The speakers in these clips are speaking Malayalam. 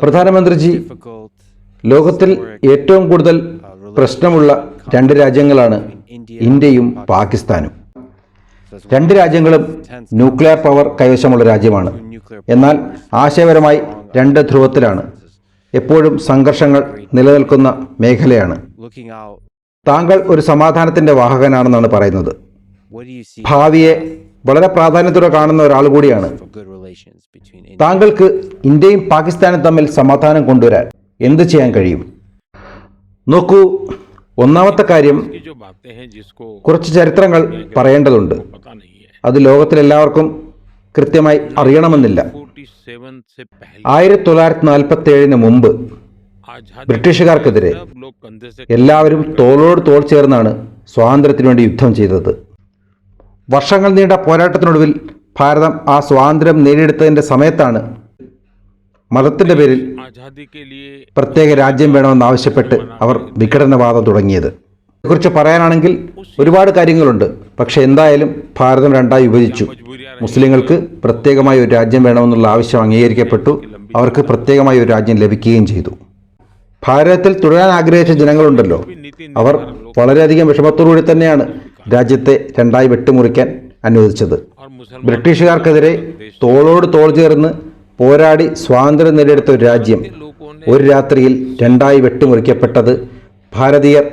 പ്രധാനമന്ത്രിജി, ലോകത്തിൽ ഏറ്റവും കൂടുതൽ പ്രശ്നമുള്ള രണ്ട് രാജ്യങ്ങളാണ് ഇന്ത്യയും പാകിസ്ഥാനും. രണ്ട് രാജ്യങ്ങളും ന്യൂക്ലിയർ പവർ കൈവശമുള്ള രാജ്യമാണ്. എന്നാൽ ആശയപരമായി രണ്ട് ധ്രുവത്തിലാണ്. എപ്പോഴും സംഘർഷങ്ങൾ നിലനിൽക്കുന്ന മേഖലയാണ്. താങ്കൾ ഒരു സമാധാനത്തിന്റെ വാഹകനാണെന്നാണ് പറയുന്നത്. ഭാവിയെ വളരെ പ്രാധാന്യത്തോടെ കാണുന്ന ഒരാൾ കൂടിയാണ്. താങ്കൾക്ക് ഇന്ത്യയും പാകിസ്ഥാനും തമ്മിൽ സമാധാനം കൊണ്ടുവരാൻ എന്ത് ചെയ്യാൻ കഴിയും? നോക്കൂ, ഒന്നാമത്തെ കാര്യം, കുറച്ച് ചരിത്രങ്ങൾ പറയേണ്ടതുണ്ട്. അത് ലോകത്തിലെല്ലാവർക്കും കൃത്യമായി അറിയണമെന്നില്ല. 1947 മുമ്പ് ബ്രിട്ടീഷുകാർക്കെതിരെ എല്ലാവരും തോളോട് തോൾ ചേർന്നാണ് സ്വാതന്ത്ര്യത്തിനു വേണ്ടി യുദ്ധം ചെയ്തത്. വർഷങ്ങൾ നീണ്ട പോരാട്ടത്തിനൊടുവിൽ ഭാരതം ആ സ്വാതന്ത്ര്യം നേടിയെടുത്തതിൻ്റെ സമയത്താണ് മതത്തിൻ്റെ പേരിൽ പ്രത്യേക രാജ്യം വേണമെന്നാവശ്യപ്പെട്ട് അവർ വിഘടനവാദം തുടങ്ങിയത്. ഇതേക്കുറിച്ച് പറയാനാണെങ്കിൽ ഒരുപാട് കാര്യങ്ങളുണ്ട്. പക്ഷേ എന്തായാലും ഭാരതം രണ്ടായി വിഭജിച്ചു. മുസ്ലിങ്ങൾക്ക് പ്രത്യേകമായ ഒരു രാജ്യം വേണമെന്നുള്ള ആവശ്യം അംഗീകരിക്കപ്പെട്ടു. അവർക്ക് പ്രത്യേകമായ ഒരു രാജ്യം ലഭിക്കുകയും ചെയ്തു. ഭാരതത്തിൽ തുടരാൻ ആഗ്രഹിച്ച ജനങ്ങളുണ്ടല്ലോ, അവർ വളരെയധികം വിഷമത്തോടുകൂടി തന്നെയാണ് രാജ്യത്തെ രണ്ടായി വെട്ടിമുറിക്കാൻ അനുവദിച്ചത്. ബ്രിട്ടീഷുകാർക്കെതിരെ തോളോട് തോൾ ചേർന്ന് പോരാടി സ്വാതന്ത്ര്യം നേടിയെടുത്ത ഒരു രാജ്യം ഒരു രാത്രിയിൽ രണ്ടായി വെട്ടിമുറിക്കപ്പെട്ടത് ഭാരതീയർ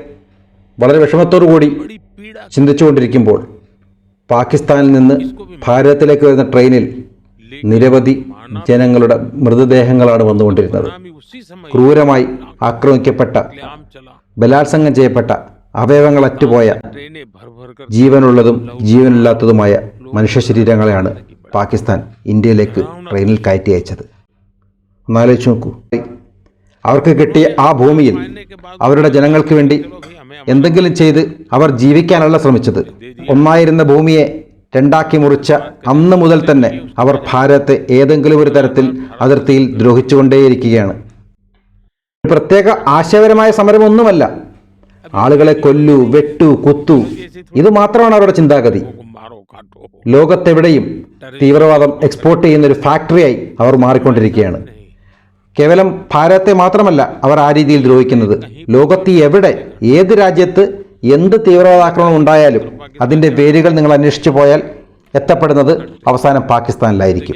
വളരെ വിഷമത്തോടുകൂടി ചിന്തിച്ചുകൊണ്ടിരിക്കുമ്പോൾ പാകിസ്ഥാനിൽ നിന്ന് ഭാരതത്തിലേക്ക് വരുന്ന ട്രെയിനിൽ നിരവധി ജനങ്ങളുടെ മൃതദേഹങ്ങളാണ് വന്നുകൊണ്ടിരുന്നത്. ക്രൂരമായി ആക്രമിക്കപ്പെട്ട, ബലാത്സംഗം ചെയ്യപ്പെട്ട, അവയവങ്ങൾ അറ്റുപോയ, ജീവനുള്ളതും ജീവനില്ലാത്തതുമായ മനുഷ്യ ശരീരങ്ങളെയാണ് പാകിസ്ഥാൻ ഇന്ത്യയിലേക്ക് ട്രെയിനിൽ കയറ്റി അയച്ചത്. ഒന്നാലോചിച്ച് നോക്കൂ. അവർക്ക് കിട്ടിയ ആ ഭൂമിയിൽ അവരുടെ ജനങ്ങൾക്ക് വേണ്ടി എന്തെങ്കിലും ചെയ്ത് അവർ ജീവിക്കാനല്ല ശ്രമിച്ചത്. ഒന്നായിരുന്ന ഭൂമിയെ രണ്ടാക്കി മുറിച്ച അന്ന് മുതൽ തന്നെ അവർ ഭാരതത്തെ ഏതെങ്കിലും ഒരു തരത്തിൽ അതിർത്തിയിൽ ദ്രോഹിച്ചുകൊണ്ടേയിരിക്കുകയാണ്. പ്രത്യേക ആശയപരമായ സമരമൊന്നുമല്ല. ആളുകളെ കൊല്ലൂ, വെട്ടു, കുത്തു, ഇത് മാത്രമാണ് അവരുടെ ചിന്താഗതി. ലോകത്തെവിടെയും തീവ്രവാദം എക്സ്പോർട്ട് ചെയ്യുന്ന ഒരു ഫാക്ടറിയായി അവർ മാറിക്കൊണ്ടിരിക്കുകയാണ്. കേവലം ഭാരതത്തെ മാത്രമല്ല അവർ ആ രീതിയിൽ ദ്രോഹിക്കുന്നത്. ലോകത്ത് എവിടെ, ഏത് രാജ്യത്ത് എന്ത് തീവ്രവാദാക്രമണം ഉണ്ടായാലും അതിൻ്റെ വേരുകൾ നിങ്ങൾ അന്വേഷിച്ചു പോയാൽ എത്തപ്പെടുന്നത് അവസാനം പാകിസ്ഥാനിലായിരിക്കും.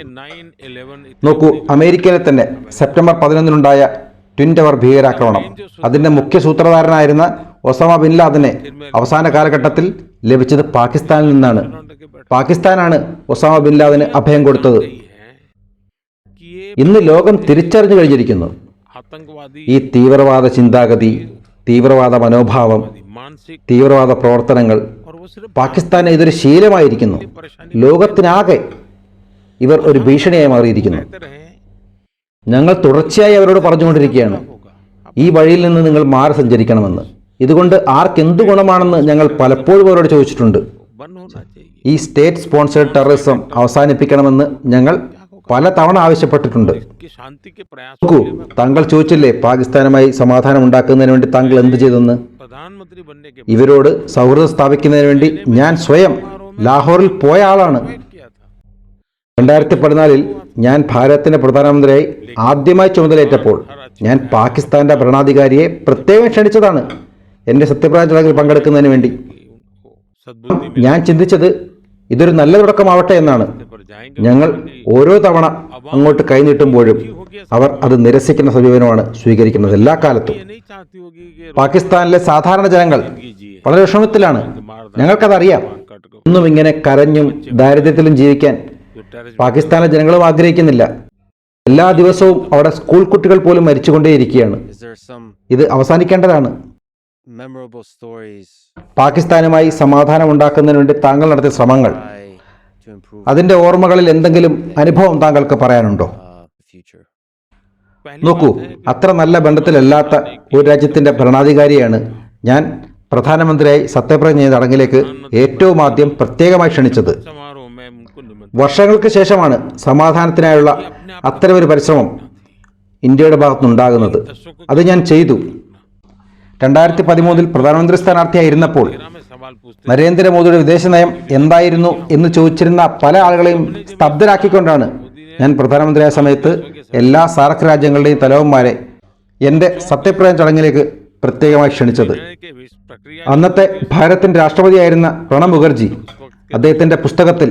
നോക്കൂ, അമേരിക്കയിലെ തന്നെ സെപ്റ്റംബർ 11 ട്വിൻ ടവർ ഭീകരാക്രമണം, അതിൻ്റെ മുഖ്യ സൂത്രധാരനായിരുന്ന ഒസാമ ബിൻ ലാദനെ അവസാന കാലഘട്ടത്തിൽ ലഭിച്ചത് പാകിസ്ഥാനിൽ നിന്നാണ്. പാകിസ്ഥാനാണ് ഒസാമ ബിൻ ലാദന് അഭയം കൊടുത്തത്. ഇന്ന് ലോകം തിരിച്ചറിഞ്ഞു കഴിഞ്ഞിരിക്കുന്നു ഈ തീവ്രവാദ ചിന്താഗതി, തീവ്രവാദ മനോഭാവം, തീവ്രവാദ പ്രവർത്തനങ്ങൾ പാകിസ്ഥാന് ഇതൊരു ശീലമായിരിക്കുന്നു. ലോകത്തിനാകെ ഇവർ ഒരു ഭീഷണിയായി മാറിയിരിക്കുന്നു. ഞങ്ങൾ തുടർച്ചയായി അവരോട് പറഞ്ഞുകൊണ്ടിരിക്കുകയാണ്, ഈ വഴിയിൽ നിന്ന് നിങ്ങൾ മാറി സഞ്ചരിക്കണമെന്ന്. ഇതുകൊണ്ട് ആർക്കെന്ത് ഗുണമാണെന്ന് ഞങ്ങൾ പലപ്പോഴും അവരോട് ചോദിച്ചിട്ടുണ്ട്. ഈ സ്റ്റേറ്റ് സ്പോൺസേഡ് ടെററിസം അവസാനിപ്പിക്കണമെന്ന് ഞങ്ങൾ പല തവണ ആവശ്യപ്പെട്ടിട്ടുണ്ട്. നോക്കൂ, താങ്കൾ ചോദിച്ചില്ലേ പാകിസ്ഥാനുമായി സമാധാനം ഉണ്ടാക്കുന്നതിന് വേണ്ടി താങ്കൾ എന്ത് ചെയ്തെന്ന്. ഇവരോട് സൗഹൃദം സ്ഥാപിക്കുന്നതിന് വേണ്ടി ഞാൻ സ്വയം ലാഹോറിൽ പോയ ആളാണ്. 2014 ഞാൻ ഭാരതത്തിന്റെ പ്രധാനമന്ത്രിയായി ആദ്യമായി ചുമതലയേറ്റപ്പോൾ ഞാൻ പാകിസ്ഥാന്റെ ഭരണാധികാരിയെ പ്രത്യേകം ക്ഷണിച്ചതാണ് എൻ്റെ സത്യപ്രതിജ്ഞ ചടങ്ങിൽ പങ്കെടുക്കുന്നതിന് വേണ്ടി. ഞാൻ ചിന്തിച്ചത് ഇതൊരു നല്ല തുടക്കമാവട്ടെ എന്നാണ്. ഞങ്ങൾ ഓരോ തവണ അങ്ങോട്ട് കൈനീട്ടുമ്പോഴും അവർ അത് നിരസിക്കുന്ന സമീപനമാണ് സ്വീകരിക്കുന്നത് എല്ലാ കാലത്തും. പാകിസ്ഥാനിലെ സാധാരണ ജനങ്ങൾ വളരെ വിഷമത്തിലാണ്, ഞങ്ങൾക്കതറിയാം. ഒന്നും ഇങ്ങനെ കരഞ്ഞും ദാരിദ്ര്യത്തിലും ജീവിക്കാൻ പാകിസ്ഥാനിലെ ജനങ്ങളും ആഗ്രഹിക്കുന്നില്ല. എല്ലാ ദിവസവും അവിടെ സ്കൂൾ കുട്ടികൾ പോലും മരിച്ചുകൊണ്ടേയിരിക്കുകയാണ്. ഇത് അവസാനിക്കേണ്ടതാണ്. പാകിസ്ഥാനുമായി സമാധാനം ഉണ്ടാക്കുന്നതിന് വേണ്ടി താങ്കൾ നടത്തിയ ശ്രമങ്ങൾ, അതിന്റെ ഓർമ്മകളിൽ എന്തെങ്കിലും അനുഭവം താങ്കൾക്ക് പറയാനുണ്ടോ? നോക്കൂ, അത്ര നല്ല ബന്ധത്തിലല്ലാത്ത ഒരു രാജ്യത്തിന്റെ ഭരണാധികാരിയാണ് ഞാൻ പ്രധാനമന്ത്രിയായി സത്യപ്രതിജ്ഞ ചെയ്ത ചടങ്ങിലേക്ക് ഏറ്റവും ആദ്യം പ്രത്യേകമായി ക്ഷണിച്ചത്. വർഷങ്ങൾക്ക് ശേഷമാണ് സമാധാനത്തിനായുള്ള അത്തരമൊരു പരിശ്രമം ഇന്ത്യയുടെ ഭാഗത്തുനിന്നുണ്ടാകുന്നത്. അത് ഞാൻ ചെയ്തു. 2013 പ്രധാനമന്ത്രി സ്ഥാനാർത്ഥിയായിരുന്നപ്പോൾ നരേന്ദ്രമോദിയുടെ വിദേശ നയം എന്തായിരുന്നു എന്ന് ചോദിച്ചിരുന്ന പല ആളുകളെയും സ്തബ്ധരാക്കിക്കൊണ്ടാണ് ഞാൻ പ്രധാനമന്ത്രിയായ സമയത്ത് എല്ലാ സാർക്ക് രാജ്യങ്ങളുടെയും തലവന്മാരെ എൻ്റെ സത്യപ്രതിജ്ഞ ചടങ്ങിലേക്ക് പ്രത്യേകമായി ക്ഷണിച്ചത്. അന്നത്തെ ഭാരതത്തിൻ്റെ രാഷ്ട്രപതിയായിരുന്ന പ്രണബ് മുഖർജി അദ്ദേഹത്തിൻ്റെ പുസ്തകത്തിൽ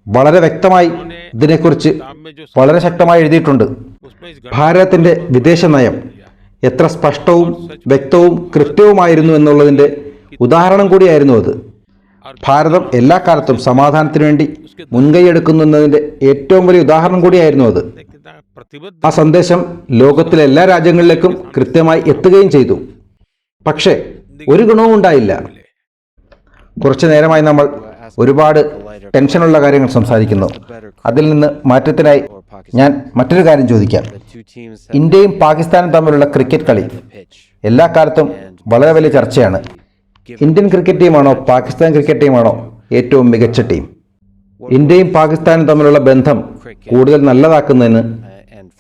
വളരെ വ്യക്തമായി ഇതിനെക്കുറിച്ച് വളരെ ശക്തമായി എഴുതിയിട്ടുണ്ട്. ഭാരതത്തിൻ്റെ വിദേശ നയം എത്ര സ്പഷ്ടവും വ്യക്തവും കൃത്യവുമായിരുന്നു എന്നുള്ളതിൻ്റെ ഉദാഹരണം കൂടിയായിരുന്നു അത്. ഭാരതം എല്ലാ കാലത്തും സമാധാനത്തിനു വേണ്ടി മുൻകൈയെടുക്കുന്നതിൻ്റെ ഏറ്റവും വലിയ ഉദാഹരണം കൂടിയായിരുന്നു അത്. ആ സന്ദേശം ലോകത്തിലെ എല്ലാ രാജ്യങ്ങളിലേക്കും കൃത്യമായി എത്തുകയും ചെയ്തു. പക്ഷേ ഒരു ഗുണവും ഉണ്ടായില്ല. കുറച്ചു നേരമായി നമ്മൾ ഒരുപാട് ടെൻഷനുള്ള കാര്യങ്ങൾ സംസാരിക്കുന്നു. അതിൽ നിന്ന് മാറ്റത്തിനായി ഞാൻ മറ്റൊരു കാര്യം ചോദിക്കാം. ഇന്ത്യയും പാകിസ്ഥാനും തമ്മിലുള്ള ക്രിക്കറ്റ് കളി എല്ലാ കാലത്തും വളരെ വലിയ ചർച്ചയാണ്. ഇന്ത്യൻ ക്രിക്കറ്റ് ടീമാണോ പാകിസ്ഥാൻ ക്രിക്കറ്റ് ടീമാണോ ഏറ്റവും മികച്ച ടീം? ഇന്ത്യയും പാകിസ്ഥാനും തമ്മിലുള്ള ബന്ധം കൂടുതൽ നല്ലതാക്കുന്നതിന്,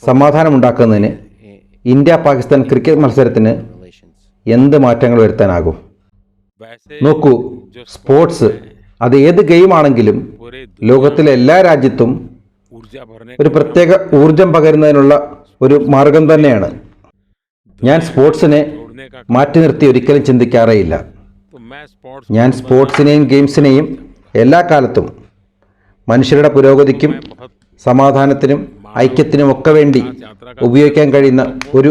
സമാധാനമുണ്ടാക്കുന്നതിന് ഇന്ത്യ പാകിസ്ഥാൻ ക്രിക്കറ്റ് മത്സരത്തിന് എന്ത് മാറ്റങ്ങൾ വരുത്താനാകും? നോക്കൂ, സ്പോർട്സ് അത് ഏത് ഗെയിമാണെങ്കിലും ലോകത്തിലെ എല്ലാ രാജ്യത്തും ഒരു പ്രത്യേക ഊർജം പകരുന്നതിനുള്ള ഒരു മാർഗം തന്നെയാണ്. ഞാൻ സ്പോർട്സിനെ മാറ്റി നിർത്തി ഒരിക്കലും ചിന്തിക്കാറേയില്ല. ഞാൻ സ്പോർട്സിനെയും ഗെയിംസിനെയും എല്ലാ കാലത്തും മനുഷ്യരുടെ പുരോഗതിക്കും സമാധാനത്തിനും ഐക്യത്തിനും ഒക്കെ വേണ്ടി ഉപയോഗിക്കാൻ കഴിയുന്ന ഒരു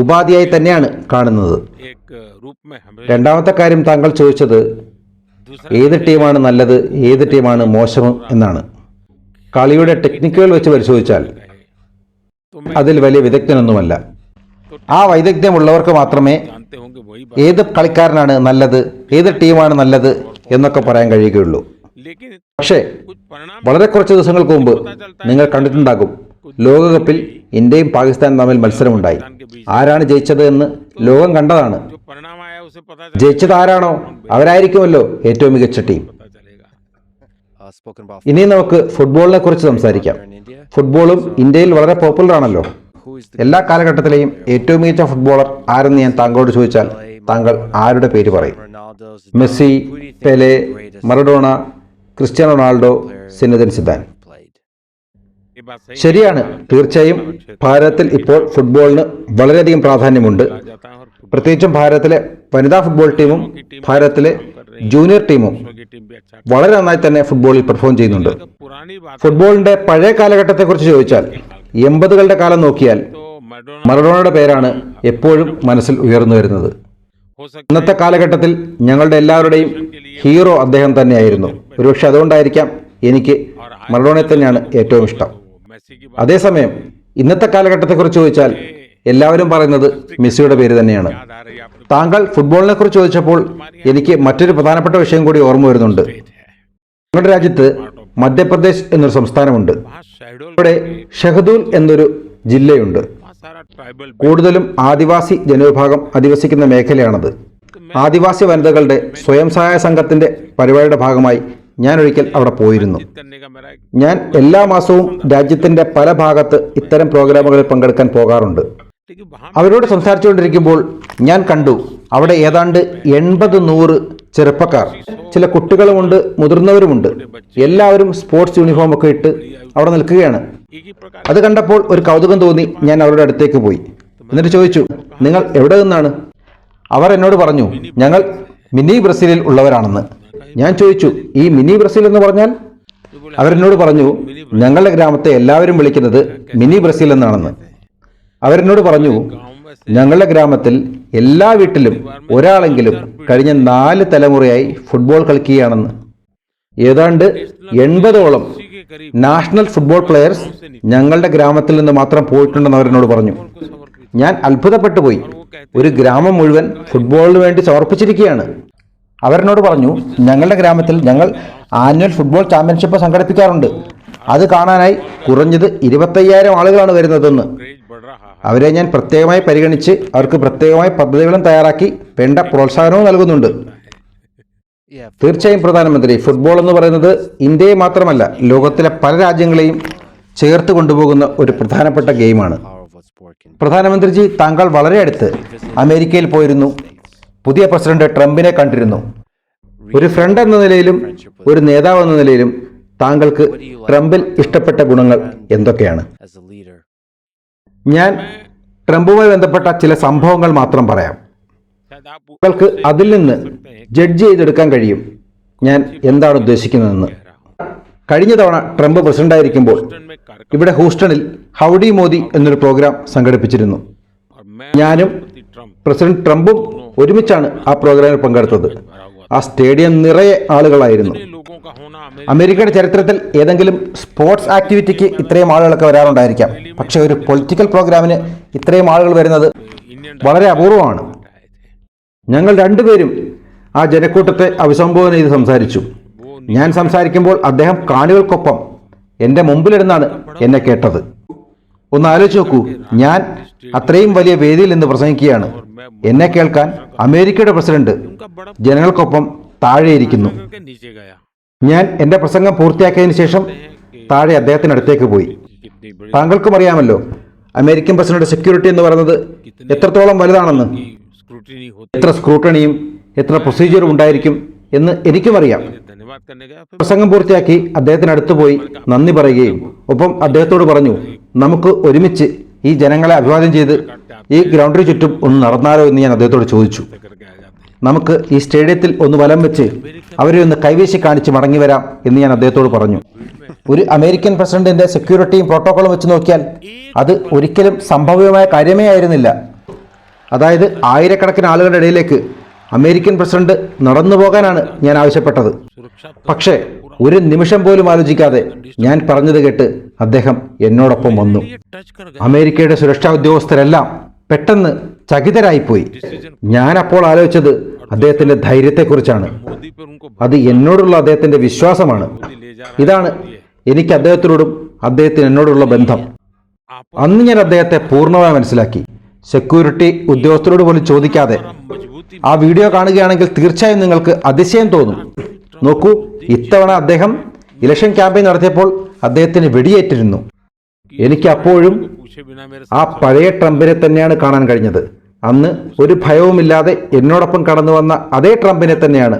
ഉപാധിയായി തന്നെയാണ് കാണുന്നത്. രണ്ടാമത്തെ കാര്യം താങ്കൾ ചോദിച്ചത് ഏത് ടീമാണ് നല്ലത്, ഏത് ടീമാണ് മോശം എന്നാണ്. കളിയുടെ ടെക്നിക്കുകൾ വെച്ച് പരിശോധിച്ചാൽ അതിൽ വലിയ വിദഗ്ധനൊന്നുമല്ല. ആ വൈദഗ്ധ്യമുള്ളവർക്ക് മാത്രമേ ഏത് കളിക്കാരനാണ് നല്ലത്, ഏത് ടീമാണ് നല്ലത് എന്നൊക്കെ പറയാൻ കഴിയുകയുള്ളൂ. പക്ഷേ വളരെ കുറച്ച് ദിവസങ്ങൾക്ക് മുമ്പ് നിങ്ങൾ കണ്ടിട്ടുണ്ടാകും, ലോകകപ്പിൽ ഇന്ത്യയും പാകിസ്ഥാനും തമ്മിൽ മത്സരമുണ്ടായി. ആരാണ് ജയിച്ചത് എന്ന് ലോകം കണ്ടതാണ്. ജയിച്ചത് ആരാണോ അവരായിരിക്കുമല്ലോ ഏറ്റവും മികച്ച ടീം. ഇനി നമുക്ക് ഫുട്ബോളിനെ കുറിച്ച് സംസാരിക്കാം. ഫുട്ബോളും ഇന്ത്യയിൽ വളരെ പോപ്പുലർ ആണല്ലോ. എല്ലാ കാലഘട്ടത്തിലെയും ഏറ്റവും മികച്ച ഫുട്ബോളർ ആരെന്ന് ഞാൻ താങ്കളോട് ചോദിച്ചാൽ താങ്കൾ ആരുടെ പേര് പറയും? Messi, Pele, Maradona, Cristiano Ronaldo, Zinedine Zidane. ശരിയാണ്, തീർച്ചയായും ഭാരതത്തിൽ ഇപ്പോൾ ഫുട്ബോളിന് വളരെയധികം പ്രാധാന്യമുണ്ട്. പ്രത്യേകിച്ചും ഭാരതത്തിലെ വനിതാ ഫുട്ബോൾ ടീമും ഭാരതത്തിലെ ജൂനിയർ ടീമും വളരെ നന്നായി തന്നെ ഫുട്ബോളിൽ പെർഫോം ചെയ്യുന്നുണ്ട്. ഫുട്ബോളിന്റെ പഴയ കാലഘട്ടത്തെക്കുറിച്ച് ചോദിച്ചാൽ 80കളുടെ കാലം നോക്കിയാൽ മറഡോണയുടെ പേരാണ് എപ്പോഴും മനസ്സിൽ ഉയർന്നു വരുന്നത്. ഇന്നത്തെ കാലഘട്ടത്തിൽ ഞങ്ങളുടെ എല്ലാവരുടെയും ഹീറോ അദ്ദേഹം തന്നെയായിരുന്നു. ഒരുപക്ഷെ അതുകൊണ്ടായിരിക്കാം എനിക്ക് മറഡോണയെ തന്നെയാണ് ഏറ്റവും ഇഷ്ടം. അതേസമയം ഇന്നത്തെ കാലഘട്ടത്തെക്കുറിച്ച് ചോദിച്ചാൽ എല്ലാവരും പറയുന്നത് മെസ്സിയുടെ പേര് തന്നെയാണ്. താങ്കൾ ഫുട്ബോളിനെ കുറിച്ച് ചോദിച്ചപ്പോൾ എനിക്ക് മറ്റൊരു പ്രധാനപ്പെട്ട വിഷയം കൂടി ഓർമ്മ വരുന്നുണ്ട്. ഞങ്ങളുടെ രാജ്യത്ത് മധ്യപ്രദേശ് എന്നൊരു സംസ്ഥാനമുണ്ട്. ഇവിടെ ഷഹദൂൽ എന്നൊരു ജില്ലയുണ്ട്. കൂടുതലും ആദിവാസി ജനവിഭാഗം അധിവസിക്കുന്ന മേഖലയാണത്. ആദിവാസി വനിതകളുടെ സ്വയം സഹായ സംഘത്തിന്റെ പരിപാടിയുടെ ഭാഗമായി ഞാൻ ഒരിക്കൽ അവിടെ പോയിരുന്നു. ഞാൻ എല്ലാ മാസവും രാജ്യത്തിന്റെ പല ഭാഗത്ത് ഇത്തരം പ്രോഗ്രാമുകളിൽ പങ്കെടുക്കാൻ പോകാറുണ്ട്. അവരോട് സംസാരിച്ചുകൊണ്ടിരിക്കുമ്പോൾ ഞാൻ കണ്ടു അവിടെ ഏതാണ്ട് 80-100 ചെറുപ്പക്കാർ, ചില കുട്ടികളുമുണ്ട്, മുതിർന്നവരുമുണ്ട്. എല്ലാവരും സ്പോർട്സ് യൂണിഫോം ഒക്കെ ഇട്ട് അവിടെ നിൽക്കുകയാണ്. അത് കണ്ടപ്പോൾ ഒരു കൗതുകം തോന്നി. ഞാൻ അവരുടെ അടുത്തേക്ക് പോയി. എന്നിട്ട് ചോദിച്ചു, നിങ്ങൾ എവിടെ നിന്നാണ്? അവർ എന്നോട് പറഞ്ഞു, ഞങ്ങൾ മിനി ബ്രസീലിൽ ഉള്ളവരാണെന്ന്. ഞാൻ ചോദിച്ചു, ഈ മിനി ബ്രസീൽ എന്ന് പറഞ്ഞാൽ? അവരെന്നോട് പറഞ്ഞു, ഞങ്ങളുടെ ഗ്രാമത്തെ എല്ലാവരും വിളിക്കുന്നത് മിനി ബ്രസീൽ എന്നാണെന്ന്. അവരെന്നോട് പറഞ്ഞു, ഞങ്ങളുടെ ഗ്രാമത്തിൽ എല്ലാ വീട്ടിലും ഒരാളെങ്കിലും കഴിഞ്ഞ 4 തലമുറയായി ഫുട്ബോൾ കളിക്കുകയാണെന്ന്. ഏതാണ്ട് 80ഓളം നാഷണൽ ഫുട്ബോൾ പ്ലെയേഴ്സ് ഞങ്ങളുടെ ഗ്രാമത്തിൽ നിന്ന് മാത്രം പോയിട്ടുണ്ടെന്ന് അവരെന്നോട് പറഞ്ഞു. ഞാൻ അത്ഭുതപ്പെട്ടു പോയി. ഒരു ഗ്രാമം മുഴുവൻ ഫുട്ബോളിന് വേണ്ടി സമർപ്പിച്ചിരിക്കുകയാണ്. അവരെന്നോട് പറഞ്ഞു, ഞങ്ങളുടെ ഗ്രാമത്തിൽ ഞങ്ങൾ ആനുവൽ ഫുട്ബോൾ ചാമ്പ്യൻഷിപ്പ് സംഘടിപ്പിക്കാറുണ്ട്. അത് കാണാനായി കുറഞ്ഞത് 25,000 ആളുകളാണ് വരുന്നതെന്ന്. അവരെ ഞാൻ പ്രത്യേകമായി പരിഗണിച്ച് അവർക്ക് പ്രത്യേകമായി പദ്ധതികളും തയ്യാറാക്കി വേണ്ട പ്രോത്സാഹനവും നൽകുന്നുണ്ട്. തീർച്ചയായും പ്രധാനമന്ത്രി, ഫുട്ബോൾ എന്ന് പറയുന്നത് ഇന്ത്യയെ മാത്രമല്ല ലോകത്തിലെ പല രാജ്യങ്ങളെയും ചേർത്ത് കൊണ്ടുപോകുന്ന ഒരു പ്രധാനപ്പെട്ട ഗെയിമാണ്. പ്രധാനമന്ത്രിജി, താങ്കൾ വളരെ അടുത്ത് അമേരിക്കയിൽ പോയിരുന്നു. പുതിയ പ്രസിഡന്റ് ട്രംപിനെ കണ്ടിരുന്നു. ഒരു ഫ്രണ്ട് എന്ന നിലയിലും ഒരു നേതാവ് എന്ന നിലയിലും താങ്കൾക്ക് ട്രംപിൽ ഇഷ്ടപ്പെട്ട ഗുണങ്ങൾ എന്തൊക്കെയാണ്? ഞാൻ ട്രംപുമായി ബന്ധപ്പെട്ട ചില സംഭവങ്ങൾ മാത്രം പറയാം. നിങ്ങൾക്ക് അതിൽ നിന്ന് ജഡ്ജ് ചെയ്തെടുക്കാൻ കഴിയും ഞാൻ എന്താണ് ഉദ്ദേശിക്കുന്നതെന്ന്. കഴിഞ്ഞ തവണ ട്രംപ് പ്രസിഡന്റായിരിക്കുമ്പോൾ ഇവിടെ ഹൂസ്റ്റണിൽ ഹൗഡി മോദി എന്നൊരു പ്രോഗ്രാം സംഘടിപ്പിച്ചിരുന്നു. ഞാനും പ്രസിഡന്റ് ട്രംപും ഒരുമിച്ചാണ് ആ പ്രോഗ്രാമിൽ പങ്കെടുത്തത്. ആ സ്റ്റേഡിയം നിറയെ ആളുകളായിരുന്നു. അമേരിക്കയുടെ ചരിത്രത്തിൽ ഏതെങ്കിലും സ്പോർട്സ് ആക്ടിവിറ്റിക്ക് ഇത്രയും ആളുകളൊക്കെ വരാറുണ്ടായിരിക്കാം, പക്ഷെ ഒരു പൊളിറ്റിക്കൽ പ്രോഗ്രാമിന് ഇത്രയും ആളുകൾ വരുന്നത് വളരെ അപൂർവമാണ്. ഞങ്ങൾ രണ്ടുപേരും ആ ജനക്കൂട്ടത്തെ അഭിസംബോധന ചെയ്ത് സംസാരിച്ചു. ഞാൻ സംസാരിക്കുമ്പോൾ അദ്ദേഹം കാണികൾക്കൊപ്പം എൻ്റെ മുമ്പിലിരുന്നാണ് എന്നെ കേട്ടത്. ഒന്ന് ആലോചിച്ച് നോക്കൂ, ഞാൻ അത്രയും വലിയ വേദിയിൽ നിന്ന് പ്രസംഗിക്കുകയാണ്. എന്നെ കേൾക്കാൻ അമേരിക്കയുടെ പ്രസിഡന്റ് ജനങ്ങൾക്കൊപ്പം താഴെയിരിക്കുന്നു. ഞാൻ എൻ്റെ പ്രസംഗം പൂർത്തിയാക്കിയതിനു ശേഷം താഴെ അദ്ദേഹത്തിനടുത്തേക്ക് പോയി. താങ്കൾക്കും അറിയാമല്ലോ അമേരിക്കൻ പ്രസിഡന്റ് സെക്യൂരിറ്റി എന്ന് പറയുന്നത് എത്രത്തോളം വലുതാണെന്ന്. എത്ര സ്ക്രൂട്ടണിയും എത്ര പ്രൊസീജിയറും ഉണ്ടായിരിക്കും എന്ന് എനിക്കും അറിയാം. പ്രസംഗം പൂർത്തിയാക്കി അദ്ദേഹത്തിനടുത്ത് പോയി നന്ദി പറയുകയും ഒപ്പം അദ്ദേഹത്തോട് പറഞ്ഞു, നമുക്ക് ഒരുമിച്ച് ഈ ജനങ്ങളെ അഭിവാദ്യം ചെയ്ത് ഈ ഗ്രൗണ്ടിന് ചുറ്റും ഒന്ന് നടന്നാലോ എന്ന് ഞാൻ അദ്ദേഹത്തോട് ചോദിച്ചു. നമുക്ക് ഈ സ്റ്റേഡിയത്തിൽ ഒന്ന് വലം വെച്ച് അവരെ ഒന്ന് കൈവീശി കാണിച്ച് മടങ്ങി വരാം എന്ന് ഞാൻ അദ്ദേഹത്തോട് പറഞ്ഞു. ഒരു അമേരിക്കൻ പ്രസിഡന്റിന്റെ സെക്യൂരിറ്റിയും പ്രോട്ടോക്കോളും വെച്ച് നോക്കിയാൽ അത് ഒരിക്കലും സംഭവ്യമായ കാര്യമേ ആയിരുന്നില്ല. അതായത് ആയിരക്കണക്കിന് ആളുകളുടെ ഇടയിലേക്ക് അമേരിക്കൻ പ്രസിഡന്റ് നടന്നു പോകാനാണ് ഞാൻ ആവശ്യപ്പെട്ടത്. പക്ഷേ ഒരു നിമിഷം പോലും ആലോചിക്കാതെ ഞാൻ പറഞ്ഞത് കേട്ട് അദ്ദേഹം എന്നോടൊപ്പം വന്നു. അമേരിക്കയുടെ സുരക്ഷാ ഉദ്യോഗസ്ഥരെല്ലാം പെട്ടെന്ന് ചകിതരായിപ്പോയി. ഞാൻ അപ്പോൾ ആലോചിച്ചത് അദ്ദേഹത്തിന്റെ ധൈര്യത്തെക്കുറിച്ചാണ്. അത് എന്നോടുള്ള അദ്ദേഹത്തിന്റെ വിശ്വാസമാണ്. ഇതാണ് എനിക്ക് അദ്ദേഹത്തിനോടും അദ്ദേഹത്തിന് എന്നോടുള്ള ബന്ധം. അന്ന് ഞാൻ അദ്ദേഹത്തെ പൂർണ്ണമായി മനസ്സിലാക്കി. സെക്യൂരിറ്റി ഉദ്യോഗസ്ഥരോട് പോലും ചോദിക്കാതെ. ആ വീഡിയോ കാണുകയാണെങ്കിൽ തീർച്ചയായും നിങ്ങൾക്ക് അതിശയം തോന്നും. നോക്കൂ, ഇത്തവണ അദ്ദേഹം ഇലക്ഷൻ ക്യാമ്പയിൻ നടത്തിയപ്പോൾ അദ്ദേഹത്തിന് വെടിയേറ്റിരുന്നു. എനിക്ക് അപ്പോഴും ആ പഴയ ട്രംപിനെ തന്നെയാണ് കാണാൻ കഴിഞ്ഞത്. അന്ന് ഒരു ഭയവുമില്ലാതെ എന്നോടൊപ്പം കടന്നു വന്ന അതേ ട്രംപിനെ തന്നെയാണ്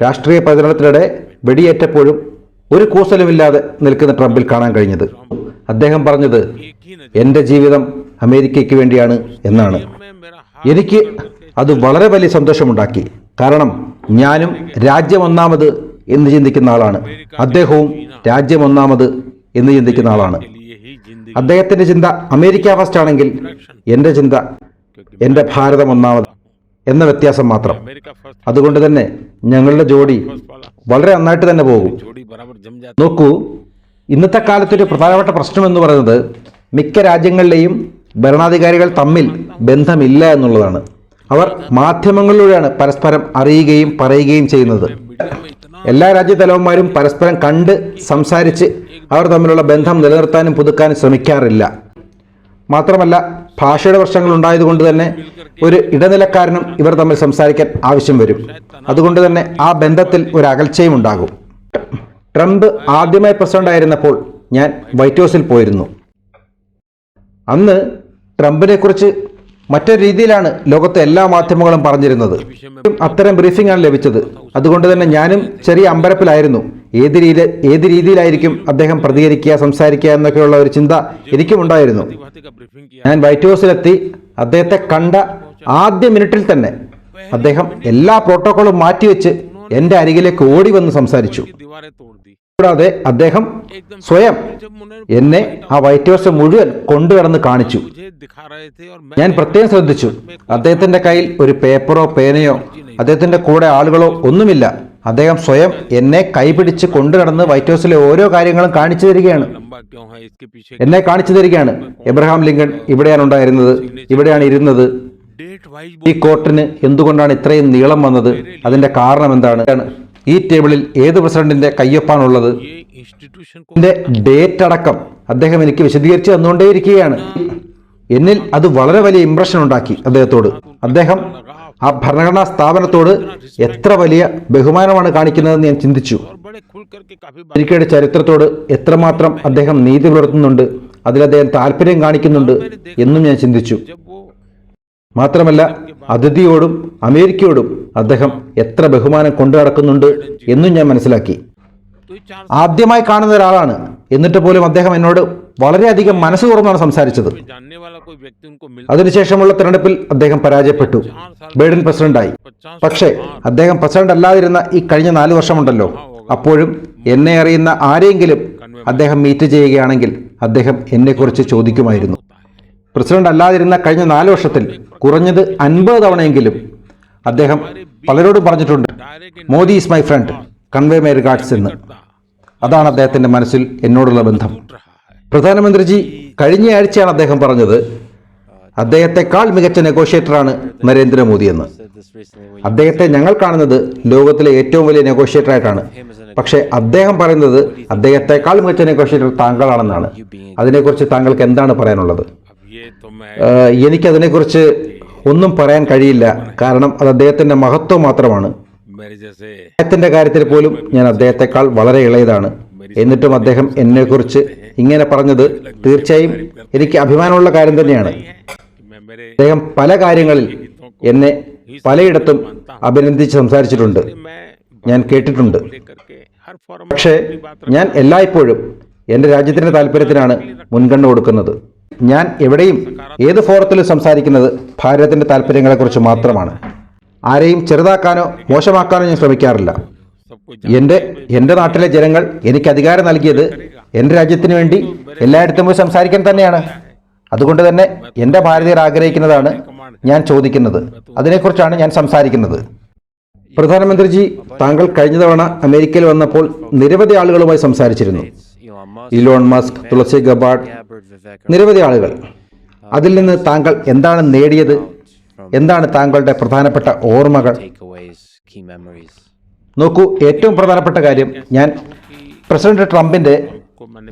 രാഷ്ട്രീയ പ്രചരണത്തിനിടെ വെടിയേറ്റപ്പോഴും ഒരു കൂസലുമില്ലാതെ നിൽക്കുന്ന ട്രംപിൽ കാണാൻ കഴിഞ്ഞത്. അദ്ദേഹം പറഞ്ഞത് എൻ്റെ ജീവിതം അമേരിക്കയ്ക്ക് വേണ്ടിയാണ് എന്നാണ്. എനിക്ക് അത് വളരെ വലിയ സന്തോഷമുണ്ടാക്കി. കാരണം ഞാനും രാജ്യം ഒന്നാമത് എന്ന് ചിന്തിക്കുന്ന ആളാണ്, അദ്ദേഹവും രാജ്യം ഒന്നാമത് എന്ന് ചിന്തിക്കുന്ന ആളാണ്. അദ്ദേഹത്തിന്റെ ചിന്ത അമേരിക്ക ഫസ്റ്റ് ആണെങ്കിൽ എൻ്റെ ചിന്ത എൻ്റെ ഭാരതം ഒന്നാമത് എന്ന വ്യത്യാസം മാത്രം. അതുകൊണ്ട് തന്നെ ഞങ്ങളുടെ ജോഡി വളരെ നന്നായിട്ട് തന്നെ പോകും. നോക്കൂ, ഇന്നത്തെ കാലത്തൊരു പ്രധാനപ്പെട്ട പ്രശ്നം എന്ന് പറയുന്നത് മിക്ക രാജ്യങ്ങളിലെയും ഭരണാധികാരികൾ തമ്മിൽ ബന്ധമില്ല എന്നുള്ളതാണ്. അവർ മാധ്യമങ്ങളിലൂടെയാണ് പരസ്പരം അറിയുകയും പറയുകയും ചെയ്യുന്നത്. എല്ലാ രാജ്യതലവന്മാരും പരസ്പരം കണ്ട് സംസാരിച്ച് അവർ തമ്മിലുള്ള ബന്ധം നിലനിർത്താനും പുതുക്കാനും ശ്രമിക്കാറില്ല. മാത്രമല്ല ഭാഷയുടെ പ്രശ്നങ്ങൾ ഉണ്ടായതുകൊണ്ട് തന്നെ ഒരു ഇടനിലക്കാരനും ഇവർ തമ്മിൽ സംസാരിക്കാൻ ആവശ്യം വരും. അതുകൊണ്ട് തന്നെ ആ ബന്ധത്തിൽ ഒരു അകൽച്ചയും ഉണ്ടാകും. ട്രംപ് ആദ്യമായി പ്രസിഡന്റ് ആയിരുന്നപ്പോൾ ഞാൻ വൈറ്റ് ഹൗസിൽ പോയിരുന്നു. അന്ന് ട്രംപിനെ കുറിച്ച് മറ്റൊരു രീതിയിലാണ് ലോകത്തെ എല്ലാ മാധ്യമങ്ങളും പറഞ്ഞിരുന്നത്. അത്തരം ബ്രീഫിംഗ് ആണ് ലഭിച്ചത്. അതുകൊണ്ട് തന്നെ ഞാനും ചെറിയ അമ്പരപ്പിലായിരുന്നു. ഏത് രീതിയിലായിരിക്കും അദ്ദേഹം പ്രതികരിക്കുക, സംസാരിക്കുക എന്നൊക്കെയുള്ള ഒരു ചിന്ത എനിക്കും ഉണ്ടായിരുന്നു. ഞാൻ വൈറ്റ് ഹൗസിലെത്തി അദ്ദേഹത്തെ കണ്ട ആദ്യ മിനിറ്റിൽ തന്നെ അദ്ദേഹം എല്ലാ പ്രോട്ടോക്കോളും മാറ്റിവെച്ച് എൻ്റെ അരികിലേക്ക് ഓടി വന്ന് സംസാരിച്ചു. കൂടാതെ അദ്ദേഹം സ്വയം എന്നെ ആ വൈറ്റ് ഹൗസ് മുഴുവൻ കൊണ്ടുകടന്ന് കാണിച്ചു. ഞാൻ പ്രത്യേകം ശ്രദ്ധിച്ചു, അദ്ദേഹത്തിന്റെ കയ്യിൽ ഒരു പേപ്പറോ പേനയോ അദ്ദേഹത്തിന്റെ കൂടെ ആളുകളോ ഒന്നുമില്ല. അദ്ദേഹം സ്വയം എന്നെ കൈപിടിച്ച് കൊണ്ടുകടന്ന് വൈറ്റ് ഹൗസിലെ ഓരോ കാര്യങ്ങളും കാണിച്ചു തരികയാണ്. എന്നെ കാണിച്ചു തരികയാണ്. എബ്രഹാം ലിങ്കൺ ഇവിടെയാണ് ഉണ്ടായിരുന്നത്, ഇവിടെയാണ് ഇരുന്നത്. ഈ കോർട്ടിന് എന്തുകൊണ്ടാണ് ഇത്രയും നീളം വന്നത്, അതിന്റെ കാരണം എന്താണ്, ഈ ടേബിളിൽ ഏത് പ്രസിഡന്റിന്റെ കയ്യൊപ്പാണുള്ളത്, ഇതിന്റെ ഡേറ്റ് അടക്കം അദ്ദേഹം എനിക്ക് വിശദീകരിച്ച് തന്നുകൊണ്ടേയിരിക്കുകയാണ്. എന്നിൽ അത് വളരെ വലിയ ഇംപ്രഷൻ ഉണ്ടാക്കി അദ്ദേഹത്തോട്. അദ്ദേഹം ആ ഭരണഘടനാ സ്ഥാപനത്തോട് എത്ര വലിയ ബഹുമാനമാണ് കാണിക്കുന്നതെന്ന് ഞാൻ ചിന്തിച്ചു. അമേരിക്കയുടെ ചരിത്രത്തോട് എത്രമാത്രം അദ്ദേഹം നീതി പുലർത്തുന്നുണ്ട്, അതിൽ അദ്ദേഹം താല്പര്യം കാണിക്കുന്നുണ്ട് എന്നും ഞാൻ ചിന്തിച്ചു. മാത്രമല്ല അതിഥിയോടും അമേരിക്കയോടും അദ്ദേഹം എത്ര ബഹുമാനം കൊണ്ടു നടക്കുന്നുണ്ട് എന്നും ഞാൻ മനസ്സിലാക്കി. ആദ്യമായി കാണുന്ന ഒരാളാണ്, എന്നിട്ട് പോലും അദ്ദേഹം എന്നോട് വളരെയധികം മനസ്സ് തുറന്നാണ് സംസാരിച്ചത്. അതിനുശേഷമുള്ള തെരഞ്ഞെടുപ്പിൽ അദ്ദേഹം പരാജയപ്പെട്ടു, ബൈഡൻ പ്രസിഡന്റായി. പക്ഷേ അദ്ദേഹം പ്രസിഡന്റ് അല്ലാതിരുന്ന ഈ കഴിഞ്ഞ 4 വർഷമുണ്ടല്ലോ, അപ്പോഴും എന്നെ അറിയുന്ന ആരെങ്കിലും അദ്ദേഹം മീറ്റ് ചെയ്യുകയാണെങ്കിൽ അദ്ദേഹം എന്നെക്കുറിച്ച് ചോദിക്കുമായിരുന്നു. പ്രസിഡന്റ് അല്ലാതിരുന്ന കഴിഞ്ഞ 4 വർഷത്തിൽ കുറഞ്ഞത് 50 തവണയെങ്കിലും അദ്ദേഹം പലരോടും പറഞ്ഞിട്ടുണ്ട്, Modi is my friend, convey my regards എന്ന്. അതാണ് അദ്ദേഹത്തിന്റെ മനസ്സിൽ എന്നോടുള്ള ബന്ധം. പ്രധാനമന്ത്രിജി കഴിഞ്ഞയാഴ്ചയാണ് അദ്ദേഹം പറഞ്ഞത്, അദ്ദേഹത്തെക്കാൾ മികച്ച നെഗോഷിയേറ്ററാണ് നരേന്ദ്രമോദി എന്ന്. അദ്ദേഹത്തെ ഞങ്ങൾ കാണുന്നത് ലോകത്തിലെ ഏറ്റവും വലിയ നെഗോഷിയേറ്ററായിട്ടാണ്. പക്ഷേ അദ്ദേഹം പറയുന്നത് അദ്ദേഹത്തെക്കാൾ മികച്ച നെഗോഷിയേറ്റർ താങ്കളാണെന്നാണ്. അതിനെക്കുറിച്ച് താങ്കൾക്ക് എന്താണ് പറയാനുള്ളത്? എനിക്കതിനെക്കുറിച്ച് ഒന്നും പറയാൻ കഴിയില്ല, കാരണം അത് അദ്ദേഹത്തിന്റെ മഹത്വം മാത്രമാണ്. അദ്ദേഹത്തിന്റെ കാര്യത്തിൽ പോലും ഞാൻ അദ്ദേഹത്തെക്കാൾ വളരെ ഇളയതാണ്. എന്നിട്ടും അദ്ദേഹം എന്നെക്കുറിച്ച് ഇങ്ങനെ പറഞ്ഞത് തീർച്ചയായും എനിക്ക് അഭിമാനമുള്ള കാര്യം തന്നെയാണ്. അദ്ദേഹം പല കാര്യങ്ങളിൽ എന്നെ പലയിടത്തും അഭിനന്ദിച്ച് സംസാരിച്ചിട്ടുണ്ട്, ഞാൻ കേട്ടിട്ടുണ്ട്. പക്ഷേ ഞാൻ എല്ലായ്പ്പോഴും എൻ്റെ രാജ്യത്തിൻ്റെ താല്പര്യത്തിനാണ് മുൻഗണന കൊടുക്കുന്നത്. ഞാൻ എവിടെയും ഏത് ഫോറത്തിലും സംസാരിക്കുന്നത് ഭാരതത്തിൻ്റെ താല്പര്യങ്ങളെക്കുറിച്ച് മാത്രമാണ്. ആരെയും ചെറുതാക്കാനോ മോശമാക്കാനോ ഞാൻ ശ്രമിക്കാറില്ല. എൻ്റെ നാട്ടിലെ ജനങ്ങൾ എനിക്ക് അധികാരം നൽകിയത് എൻ്റെ രാജ്യത്തിന് വേണ്ടി എല്ലായിടത്തും പോയി സംസാരിക്കാൻ തന്നെയാണ്. അതുകൊണ്ട് തന്നെ എൻ്റെ ഭാരതീയർ ആഗ്രഹിക്കുന്നതാണ് ഞാൻ ചോദിക്കുന്നത്, അതിനെക്കുറിച്ചാണ് ഞാൻ സംസാരിക്കുന്നത്. പ്രധാനമന്ത്രിജി, താങ്കൾ കഴിഞ്ഞ തവണ അമേരിക്കയിൽ വന്നപ്പോൾ നിരവധി ആളുകളുമായി സംസാരിച്ചിരുന്നു. ഇലോൺ മസ്ക്, തുളസി ഗബാർഡ്, നിരവധി ആളുകൾ. അതിൽ നിന്ന് താങ്കൾ എന്താണ് നേടിയത്? എന്താണ് താങ്കളുടെ പ്രധാനപ്പെട്ട ഓർമ്മകൾ? നോക്കൂ, ഏറ്റവും പ്രധാനപ്പെട്ട കാര്യം, ഞാൻ പ്രസിഡന്റ് ട്രംപിന്റെ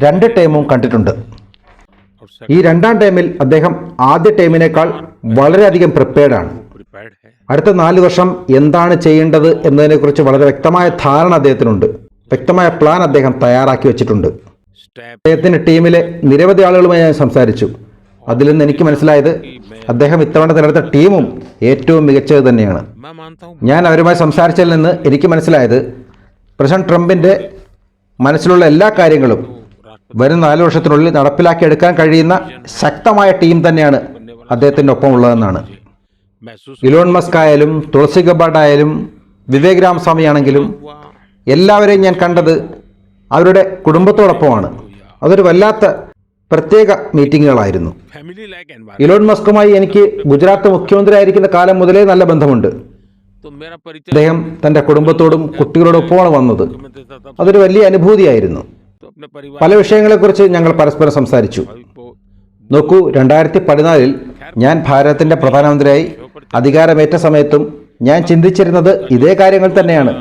2 ടേമും കണ്ടിട്ടുണ്ട്. ഈ 2ാം ടേമിൽ അദ്ദേഹം ആദ്യ ടേമിനേക്കാൾ വളരെയധികം പ്രിപ്പയർഡാണ്. അടുത്ത 4 വർഷം എന്താണ് ചെയ്യേണ്ടത് എന്നതിനെക്കുറിച്ച് വളരെ വ്യക്തമായ ധാരണ അദ്ദേഹത്തിനുണ്ട്. വ്യക്തമായ പ്ലാൻ അദ്ദേഹം തയ്യാറാക്കി വെച്ചിട്ടുണ്ട്. അദ്ദേഹത്തിന്റെ ടീമിലെ നിരവധി ആളുകളുമായി ഞാൻ സംസാരിച്ചു. അതിൽ നിന്ന് എനിക്ക് മനസ്സിലായത് അദ്ദേഹം ഇത്തവണ തിരഞ്ഞെടുത്ത ടീമും ഏറ്റവും മികച്ചത് തന്നെയാണ്. ഞാൻ അവരുമായി സംസാരിച്ചതിൽ നിന്ന് എനിക്ക് മനസ്സിലായത് പ്രസിഡന്റ് ട്രംപിന്റെ മനസ്സിലുള്ള എല്ലാ കാര്യങ്ങളും വരും 4 വർഷത്തിനുള്ളിൽ നടപ്പിലാക്കിയെടുക്കാൻ കഴിയുന്ന ശക്തമായ ടീം തന്നെയാണ് അദ്ദേഹത്തിൻ്റെ ഒപ്പം ഉള്ളതെന്നാണ്. ഇലോൺ മസ്ക് ആയാലും തുളസി ഗബാർഡ് ആയാലും വിവേക് രാമസ്വാമി ആണെങ്കിലും എല്ലാവരെയും ഞാൻ കണ്ടത് അവരുടെ കുടുംബത്തോടൊപ്പമാണ്. അതൊരു വല്ലാത്ത പ്രത്യേക മീറ്റിങ്ങുകളായിരുന്നു. ഇലോൺ മസ്കുമായി എനിക്ക് ഗുജറാത്ത് മുഖ്യമന്ത്രി ആയിരിക്കുന്ന കാലം മുതലേ നല്ല ബന്ധമുണ്ട്. അദ്ദേഹം തൻ്റെ കുടുംബത്തോടും കുട്ടികളോടൊപ്പമാണ് വന്നത്. അതൊരു വലിയ അനുഭൂതിയായിരുന്നു. പല വിഷയങ്ങളെക്കുറിച്ച് ഞങ്ങൾ പരസ്പരം സംസാരിച്ചു. നോക്കൂ, 2014 ഞാൻ ഭാരതത്തിന്റെ പ്രധാനമന്ത്രിയായി അധികാരമേറ്റ സമയത്തും ഞാൻ ചിന്തിച്ചിരുന്നത് ഇതേ കാര്യങ്ങൾ തന്നെയാണ്.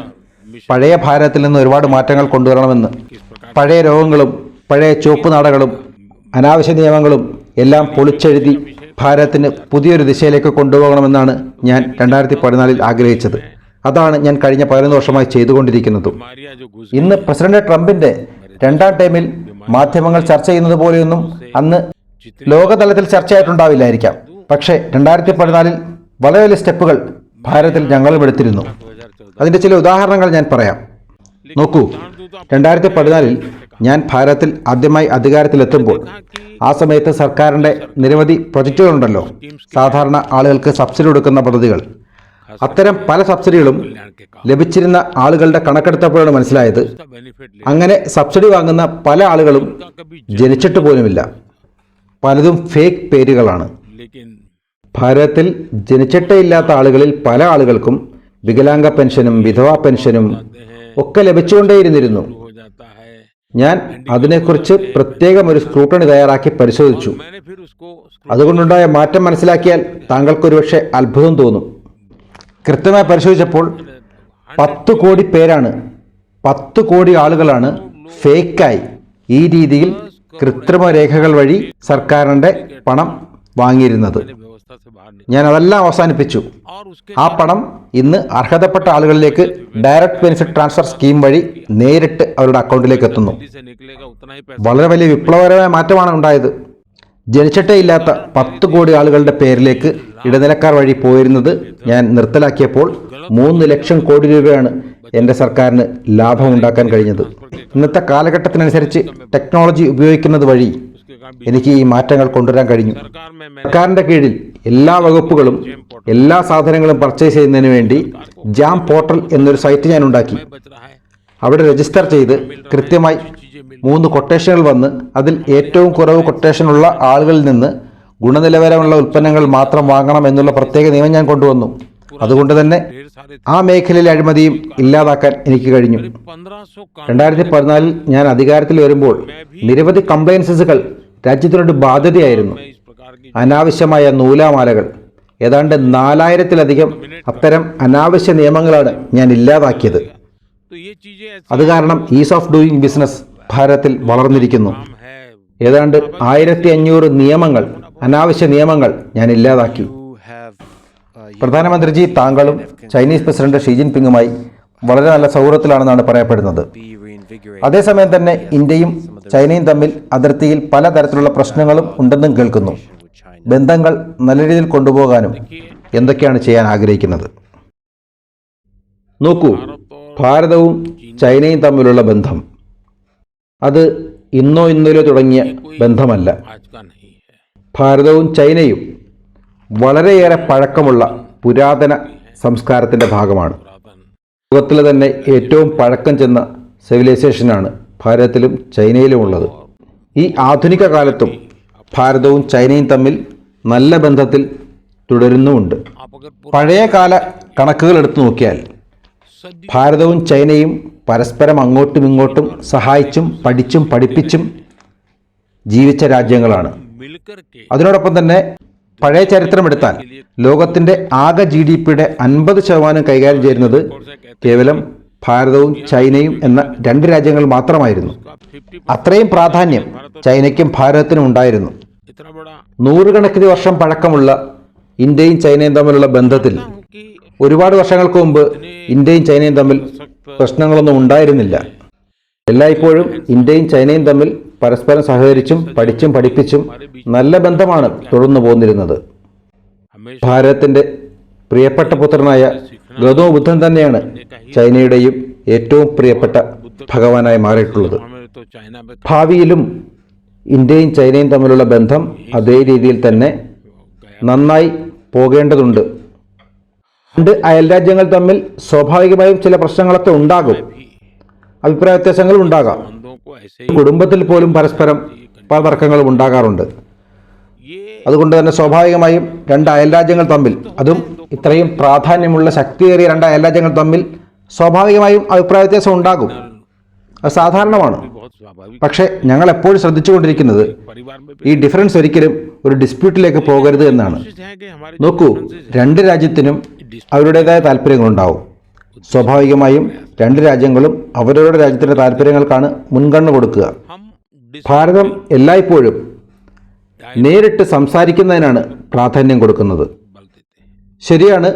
പഴയ ഭാരതത്തിൽ നിന്ന് ഒരുപാട് മാറ്റങ്ങൾ കൊണ്ടുവരണമെന്ന്. പഴയ രോഗങ്ങളും പഴയ ചുവപ്പ് നാടകളും അനാവശ്യ നിയമങ്ങളും എല്ലാം പൊളിച്ചെഴുതി ഭാരതത്തിന് പുതിയൊരു ദിശയിലേക്ക് കൊണ്ടുപോകണമെന്നാണ് ഞാൻ 2014 ആഗ്രഹിച്ചത്. അതാണ് ഞാൻ കഴിഞ്ഞ 11 വർഷമായി ചെയ്തുകൊണ്ടിരിക്കുന്നതും. ഇന്ന് പ്രസിഡന്റ് ട്രംപിന്റെ 2ാം ടൈമിൽ മാധ്യമങ്ങൾ ചർച്ച ചെയ്യുന്നത് പോലെയൊന്നും അന്ന് ലോകതലത്തിൽ ചർച്ചയായിട്ടുണ്ടാവില്ലായിരിക്കാം. പക്ഷേ 2014 വളരെ വലിയ സ്റ്റെപ്പുകൾ ഭാരതത്തിൽ ഞങ്ങളും എടുത്തിരുന്നു. അതിൻ്റെ ചില ഉദാഹരണങ്ങൾ ഞാൻ പറയാം. നോക്കൂ, 2014 ഞാൻ ഭാരതത്തിൽ ആദ്യമായി അധികാരത്തിലെത്തുമ്പോൾ ആ സമയത്ത് സർക്കാരിൻ്റെ നിരവധി പ്രൊജക്റ്റുകളുണ്ടല്ലോ, സാധാരണ ആളുകൾക്ക് സബ്സിഡി കൊടുക്കുന്ന പദ്ധതികൾ. അത്തരം പല സബ്സിഡികളും ലഭിച്ചിരുന്ന ആളുകളുടെ കണക്കെടുത്തപ്പോഴാണ് മനസ്സിലായത് അങ്ങനെ സബ്സിഡി വാങ്ങുന്ന പല ആളുകളും ജനിച്ചിട്ട് പോലുമില്ല. പലതും ഫേക്ക് പേരുകളാണ്. ഭാരതത്തിൽ ജനിച്ചിട്ടേ ഇല്ലാത്ത ആളുകളിൽ പല ആളുകൾക്കും വികലാംഗ പെൻഷനും വിധവാ പെൻഷനും ഒക്കെ ലഭിച്ചുകൊണ്ടേയിരുന്നിരുന്നു. ഞാൻ അതിനെക്കുറിച്ച് പ്രത്യേകം ഒരു സ്ക്രൂട്ടണി തയ്യാറാക്കി പരിശോധിച്ചു. അതുകൊണ്ടുണ്ടായ മാറ്റം മനസ്സിലാക്കിയാൽ താങ്കൾക്കൊരുപക്ഷെ അത്ഭുതം തോന്നും. കൃത്യമായി പരിശോധിച്ചപ്പോൾ 10 കോടി പേരാണ്, 10 കോടി ആളുകളാണ് ഫേക്കായി ഈ രീതിയിൽ കൃത്രിമ രേഖകൾ വഴി സർക്കാരിൻ്റെ പണം വാങ്ങിയിരുന്നത്. ഞാൻ അതെല്ലാം അവസാനിപ്പിച്ചു. ആ പണം ഇന്ന് അർഹതപ്പെട്ട ആളുകളിലേക്ക് ഡയറക്റ്റ് ബെനിഫിറ്റ് ട്രാൻസ്ഫർ സ്കീം വഴി നേരിട്ട് അവരുടെ അക്കൗണ്ടിലേക്ക് എത്തുന്നു. വളരെ വലിയ വിപ്ലവകരമായ മാറ്റമാണ് ഉണ്ടായത്. ജനിച്ചിട്ടേ ഇല്ലാത്ത 10 കോടി ആളുകളുടെ പേരിലേക്ക് ഇടനിലക്കാർ വഴി പോയിരുന്നത് ഞാൻ നിർത്തലാക്കിയപ്പോൾ 3 ലക്ഷം കോടി രൂപയാണ് എൻ്റെ സർക്കാരിന് ലാഭമുണ്ടാക്കാൻ കഴിഞ്ഞത്. ഇന്നത്തെ കാലഘട്ടത്തിനനുസരിച്ച് ടെക്നോളജി ഉപയോഗിക്കുന്നത് വഴി എനിക്ക് ഈ മാറ്റങ്ങൾ കൊണ്ടുവരാൻ കഴിഞ്ഞു. സർക്കാരിൻ്റെ കീഴിൽ എല്ലാ വകുപ്പുകളും എല്ലാ സാധനങ്ങളും പർച്ചേസ് ചെയ്യുന്നതിന് വേണ്ടി ജാം പോർട്ടൽ എന്നൊരു സൈറ്റ് ഞാൻ ഉണ്ടാക്കി. അവിടെ രജിസ്റ്റർ ചെയ്ത് കൃത്യമായി 3 കൊട്ടേഷനുകൾ വന്ന് അതിൽ ഏറ്റവും കുറവ് കൊട്ടേഷനുള്ള ആളുകളിൽ നിന്ന് ഗുണനിലവാരമുള്ള ഉൽപ്പന്നങ്ങൾ മാത്രം വാങ്ങണം എന്നുള്ള പ്രത്യേക നിയമം ഞാൻ കൊണ്ടുവന്നു. അതുകൊണ്ട് തന്നെ ആ മേഖലയിലെ അഴിമതിയും ഇല്ലാതാക്കാൻ എനിക്ക് കഴിഞ്ഞു. 2014 ഞാൻ അധികാരത്തിൽ വരുമ്പോൾ നിരവധി കംപ്ലയൻസുകൾ രാജ്യത്തിനോട് ബാധ്യതയായിരുന്നു. അനാവശ്യമായ നൂലാമാലകൾ, ഏതാണ്ട് 4000-ലധികം അത്തരം അനാവശ്യ നിയമങ്ങളാണ് ഞാൻ ഇല്ലാതാക്കിയത്. അത് കാരണം ഈസ് ഓഫ് ഡൂയിങ് ബിസിനസ് ഭാരതത്തിൽ വളർന്നിരിക്കുന്നു. ഏതാണ്ട് 1500 നിയമങ്ങൾ, അനാവശ്യ നിയമങ്ങൾ ഞാൻ ഇല്ലാതാക്കി. പ്രധാനമന്ത്രിജി, താങ്കളും ചൈനീസ് പ്രസിഡന്റ് ഷീ ജിൻപിങ്ങുമായി വളരെ നല്ല സൗഹൃദത്തിലാണെന്നാണ് പറയപ്പെടുന്നത്. അതേസമയം തന്നെ ഇന്ത്യയും ചൈനയും തമ്മിൽ അതിർത്തിയിൽ പലതരത്തിലുള്ള പ്രശ്നങ്ങളും ഉണ്ടെന്നും കേൾക്കുന്നു. ബന്ധങ്ങൾ നല്ല രീതിയിൽ കൊണ്ടുപോകാനും എന്തൊക്കെയാണ് ചെയ്യാൻ ആഗ്രഹിക്കുന്നത്? നോക്കൂ, ഭാരതവും ചൈനയും തമ്മിലുള്ള ബന്ധം അത് ഇന്നോ ഇന്നലെ തുടങ്ങിയ ബന്ധമല്ല. ഭാരതവും ചൈനയും വളരെയേറെ പഴക്കമുള്ള പുരാതന സംസ്കാരത്തിൻ്റെ ഭാഗമാണ്. ലോകത്തിലെ തന്നെ ഏറ്റവും പഴക്കം ചെന്ന സിവിലൈസേഷനാണ് ഭാരതത്തിലും ചൈനയിലും ഉള്ളത്. ഈ ആധുനിക കാലത്തും ഭാരതവും ചൈനയും തമ്മിൽ നല്ല ബന്ധത്തിൽ തുടരുന്നുമുണ്ട്. പഴയ കാല കണക്കുകൾ എടുത്തു നോക്കിയാൽ ഭാരതവും ചൈനയും പരസ്പരം അങ്ങോട്ടും ഇങ്ങോട്ടും സഹായിച്ചും പഠിച്ചും പഠിപ്പിച്ചും ജീവിച്ച രാജ്യങ്ങളാണ്. അതിനോടൊപ്പം തന്നെ പഴയ ചരിത്രമെടുത്താൽ ലോകത്തിൻ്റെ ആകെ GDPയുടെ 50% കൈകാര്യം ചെയ്യുന്നത് കേവലം ഭാരതവും ചൈനയും എന്ന 2 രാജ്യങ്ങൾ മാത്രമായിരുന്നു. അത്രയും പ്രാധാന്യം ചൈനയ്ക്കും ഭാരതത്തിനും ഉണ്ടായിരുന്നു. 100 കണക്കിന് വർഷം പഴക്കമുള്ള ഇന്ത്യയും ചൈനയും തമ്മിലുള്ള ബന്ധത്തിൽ ഒരുപാട് വർഷങ്ങൾക്ക് മുമ്പ് ഇന്ത്യയും ചൈനയും തമ്മിൽ പ്രശ്നങ്ങളൊന്നും ഉണ്ടായിരുന്നില്ല. എല്ലായ്പ്പോഴും ഇന്ത്യയും ചൈനയും തമ്മിൽ പരസ്പരം സഹകരിച്ചും പഠിച്ചും പഠിപ്പിച്ചും നല്ല ബന്ധമാണ് തുടർന്നു പോന്നിരുന്നത്. ഭാരതത്തിൻ്റെ പ്രിയപ്പെട്ട പുത്രനായ ഗൗതമ ബുദ്ധൻ തന്നെയാണ് ചൈനയുടെയും ഏറ്റവും പ്രിയപ്പെട്ട ഭഗവാനായി മാറിയിട്ടുള്ളത്. ഭാവിയിലും ഇന്ത്യയും ചൈനയും തമ്മിലുള്ള ബന്ധം അതേ രീതിയിൽ തന്നെ നന്നായി പോകേണ്ടതുണ്ട്. 2 അയൽരാജ്യങ്ങൾ തമ്മിൽ സ്വാഭാവികമായും ചില പ്രശ്നങ്ങളൊക്കെ ഉണ്ടാകും, അഭിപ്രായ വ്യത്യാസങ്ങൾ ഉണ്ടാകാം. കുടുംബത്തിൽ പോലും പരസ്പരം പല തർക്കങ്ങളും ഉണ്ടാകാറുണ്ട്. അതുകൊണ്ട് തന്നെ സ്വാഭാവികമായും 2 അയൽരാജ്യങ്ങൾ തമ്മിൽ, അതും ഇത്രയും പ്രാധാന്യമുള്ള ശക്തിയേറിയ 2 അയൽരാജ്യങ്ങൾ തമ്മിൽ സ്വാഭാവികമായും അഭിപ്രായ വ്യത്യാസം ഉണ്ടാകും. അത് സാധാരണമാണ്. പക്ഷേ ഞങ്ങൾ എപ്പോഴും ശ്രദ്ധിച്ചുകൊണ്ടിരിക്കുന്നത് ഈ ഡിഫറൻസ് ഒരിക്കലും ഒരു ഡിസ്പ്യൂട്ടിലേക്ക് പോകരുത് എന്നാണ്. നോക്കൂ, 2 രാജ്യത്തിനും അവരുടേതായ താല്പര്യങ്ങളുണ്ടാവും. സ്വാഭാവികമായും 2 രാജ്യങ്ങളും അവരവരുടെ രാജ്യത്തിൻ്റെ താല്പര്യങ്ങൾക്കാണ് മുൻഗണന കൊടുക്കുക. ഭാരതം എല്ലായ്പ്പോഴും നേരിട്ട് സംസാരിക്കുന്നതിനാണ് പ്രാധാന്യം കൊടുക്കുന്നത്. ശരിയാണ്,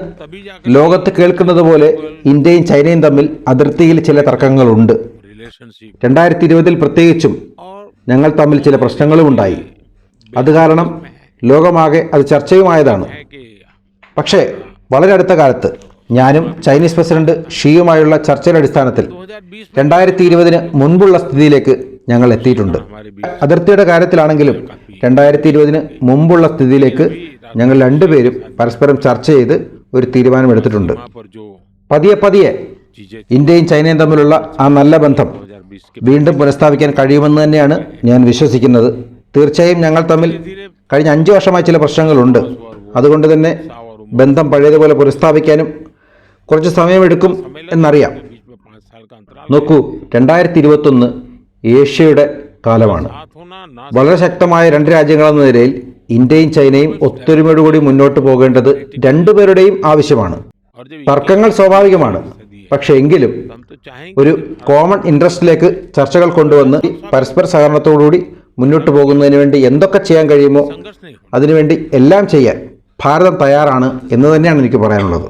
ലോകത്ത് കേൾക്കുന്നത് പോലെ ഇന്ത്യയും ചൈനയും തമ്മിൽ അതിർത്തിയിൽ ചില തർക്കങ്ങളുണ്ട്. 2020 പ്രത്യേകിച്ചും ഞങ്ങൾ തമ്മിൽ ചില പ്രശ്നങ്ങളും ഉണ്ടായി. അത് കാരണം ലോകമാകെ അത് ചർച്ചയുമായതാണ്. പക്ഷേ വളരെ അടുത്ത കാലത്ത് ഞാനും ചൈനീസ് പ്രസിഡന്റ് ഷിയുമായുള്ള ചർച്ചയുടെ അടിസ്ഥാനത്തിൽ 2020 മുൻപുള്ള സ്ഥിതിയിലേക്ക് ഞങ്ങൾ എത്തിയിട്ടുണ്ട്. അതിർത്തിയുടെ കാര്യത്തിലാണെങ്കിലും 2020 മുമ്പുള്ള സ്ഥിതിയിലേക്ക് ഞങ്ങൾ 2 പേരും പരസ്പരം ചർച്ച ചെയ്ത് ഒരു തീരുമാനമെടുത്തിട്ടുണ്ട്. പതിയെ പതിയെ ഇന്ത്യയും ചൈനയും തമ്മിലുള്ള ആ നല്ല ബന്ധം വീണ്ടും പുനഃസ്ഥാപിക്കാൻ കഴിയുമെന്ന് തന്നെയാണ് ഞാൻ വിശ്വസിക്കുന്നത്. തീർച്ചയായും ഞങ്ങൾ തമ്മിൽ കഴിഞ്ഞ 5 വർഷമായി ചില പ്രശ്നങ്ങളുണ്ട്. അതുകൊണ്ട് തന്നെ ബന്ധം പഴയതുപോലെ പുനഃസ്ഥാപിക്കാനും കുറച്ച് സമയമെടുക്കും എന്നറിയാം. നോക്കൂ, 2021 ഏഷ്യയുടെ കാലമാണ്. വളരെ ശക്തമായ 2 രാജ്യങ്ങളെന്ന നിലയിൽ ഇന്ത്യയും ചൈനയും ഒത്തൊരുമയോടുകൂടി മുന്നോട്ട് പോകേണ്ടത് 2 പേരുടെയും ആവശ്യമാണ്. തർക്കങ്ങൾ സ്വാഭാവികമാണ്. പക്ഷേ എങ്കിലും ഒരു കോമൺ ഇൻട്രസ്റ്റിലേക്ക് ചർച്ചകൾ കൊണ്ടുവന്ന് പരസ്പര സഹകരണത്തോടുകൂടി മുന്നോട്ട് പോകുന്നതിന് വേണ്ടി എന്തൊക്കെ ചെയ്യാൻ കഴിയുമോ അതിനുവേണ്ടി എല്ലാം ചെയ്യാൻ ഭാരതം തയ്യാറാണ് എന്ന് തന്നെയാണ് എനിക്ക് പറയാനുള്ളത്.